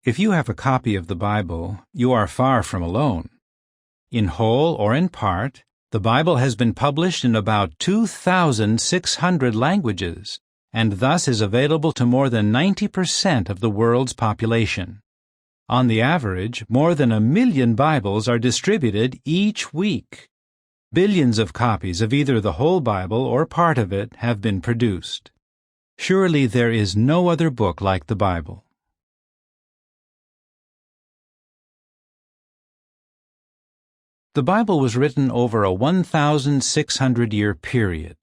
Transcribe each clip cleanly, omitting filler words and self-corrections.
If you have a copy of the Bible, you are far from alone. In whole or in part, the Bible has been published in about 2,600 languages, and thus is available to more than 90% of the world's population. On the average, more than 1 million Bibles are distributed each week. Billions of copies of either the whole Bible or part of it have been produced. Surely there is no other book like the Bible. The Bible was written over a 1,600-year period.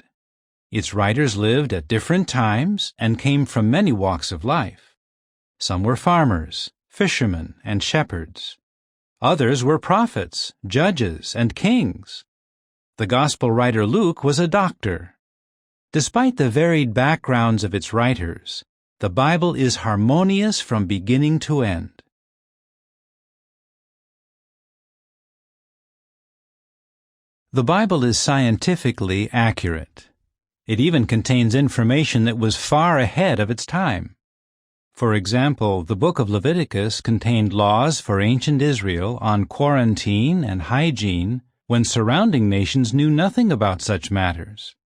Its writers lived at different times and came from many walks of life. Some were farmers, fishermen, and shepherds. Others were prophets, judges, and kings. The Gospel writer Luke was a doctor. Despite the varied backgrounds of its writers, the Bible is harmonious from beginning to end. The Bible is scientifically accurate. It even contains information that was far ahead of its time. For example, the book of Leviticus contained laws for ancient Israel on quarantine and hygiene when surrounding nations knew nothing about such matters.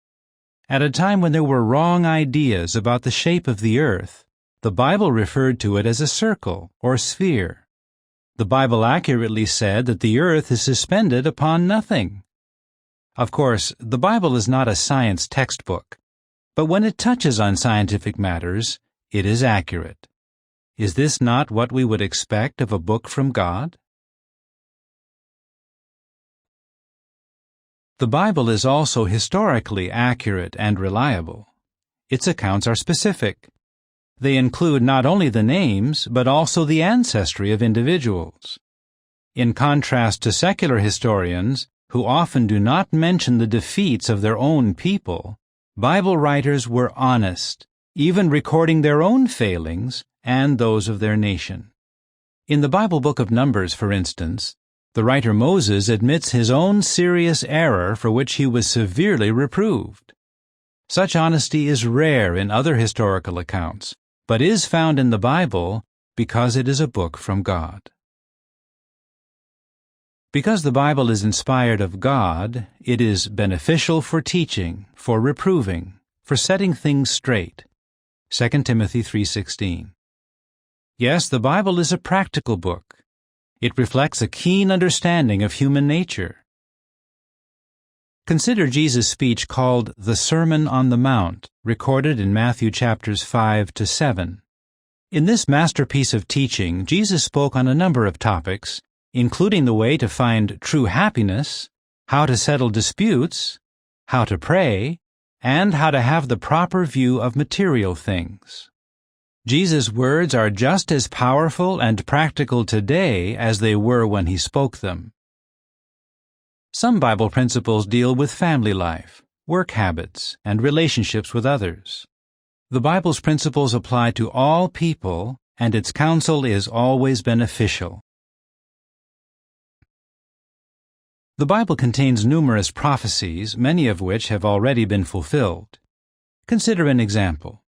At a time when there were wrong ideas about the shape of the earth, the Bible referred to it as a circle or sphere. The Bible accurately said that the earth is suspended upon nothing. Of course, the Bible is not a science textbook, but when it touches on scientific matters, it is accurate. Is this not what we would expect of a book from God? The Bible is also historically accurate and reliable. Its accounts are specific. They include not only the names, but also the ancestry of individuals. In contrast to secular historians, who often do not mention the defeats of their own people, Bible writers were honest, even recording their own failings and those of their nation. In the Bible book of Numbers, for instance, the writer Moses admits his own serious error for which he was severely reproved. Such honesty is rare in other historical accounts, but is found in the Bible because it is a book from God. Because the Bible is inspired of God, it is beneficial for teaching, for reproving, for setting things straight. 2 Timothy 3:16. Yes, the Bible is a practical book. It reflects a keen understanding of human nature. Consider Jesus' speech called the Sermon on the Mount, recorded in Matthew chapters 5 to 7. In this masterpiece of teaching, Jesus spoke on a number of topics, including the way to find true happiness, how to settle disputes, how to pray, and how to have the proper view of material things. Jesus' words are just as powerful and practical today as they were when he spoke them. Some Bible principles deal with family life, work habits, and relationships with others. The Bible's principles apply to all people, and its counsel is always beneficial. The Bible contains numerous prophecies, many of which have already been fulfilled. Consider an example.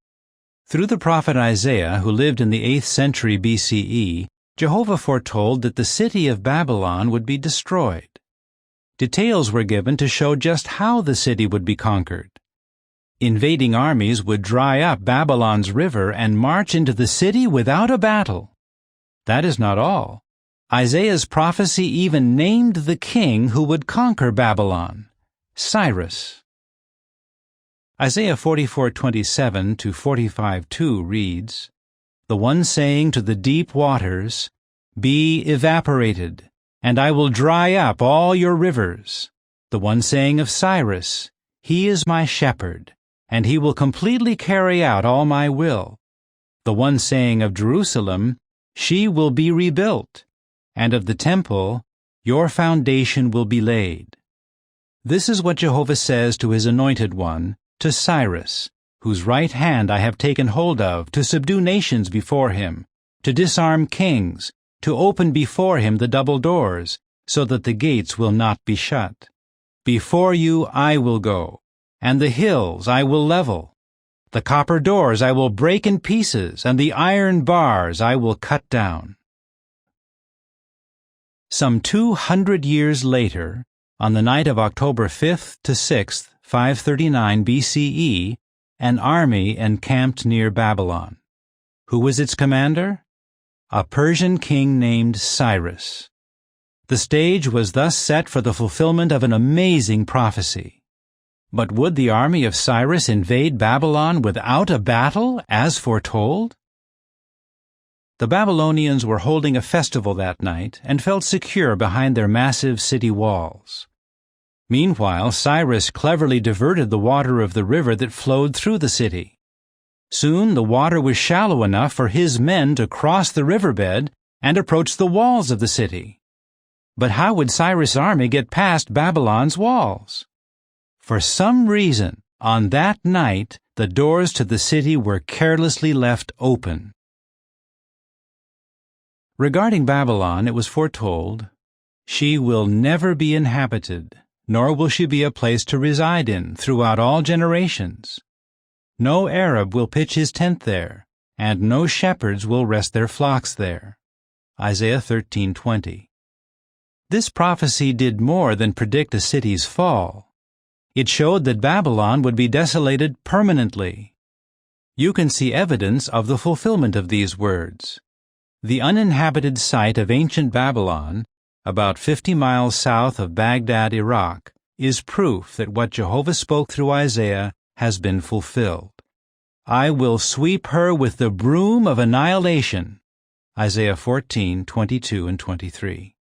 Through the prophet Isaiah, who lived in the 8th century BCE, Jehovah foretold that the city of Babylon would be destroyed. Details were given to show just how the city would be conquered. Invading armies would dry up Babylon's river and march into the city without a battle. That is not all. Isaiah's prophecy even named the king who would conquer Babylon, Cyrus. Isaiah 44:27 to 45:2 reads, "The one saying to the deep waters, 'Be evaporated, and I will dry up all your rivers.' The one saying of Cyrus, 'He is my shepherd, and he will completely carry out all my will.' The one saying of Jerusalem, 'She will be rebuilt,' and of the temple, 'Your foundation will be laid.' This is what Jehovah says to his anointed one, to Cyrus, whose right hand I have taken hold of, to subdue nations before him, to disarm kings, to open before him the double doors, so that the gates will not be shut. Before you I will go, and the hills I will level. The copper doors I will break in pieces, and the iron bars I will cut down. Some 200 years later, on the night of October 5th to 6th, 539 BCE, an army encamped near Babylon. Who was its commander? A Persian king named Cyrus. The stage was thus set for the fulfillment of an amazing prophecy. But would the army of Cyrus invade Babylon without a battle, as foretold? The Babylonians were holding a festival that night and felt secure behind their massive city walls. Meanwhile, Cyrus cleverly diverted the water of the river that flowed through the city. Soon the water was shallow enough for his men to cross the riverbed and approach the walls of the city. But how would Cyrus' army get past Babylon's walls? For some reason, on that night, the doors to the city were carelessly left open. Regarding Babylon, it was foretold, "She will never be inhabited, nor will she be a place to reside in throughout all generations. No Arab will pitch his tent there, and no shepherds will rest their flocks there." Isaiah 13:20. This prophecy did more than predict a city's fall. It showed that Babylon would be desolated permanently. You can see evidence of the fulfillment of these words. The uninhabited site of ancient Babylon, about 50 miles south of Baghdad, Iraq, is proof that what Jehovah spoke through Isaiah has been fulfilled. "I will sweep her with the broom of annihilation." Isaiah 14:22 and 23.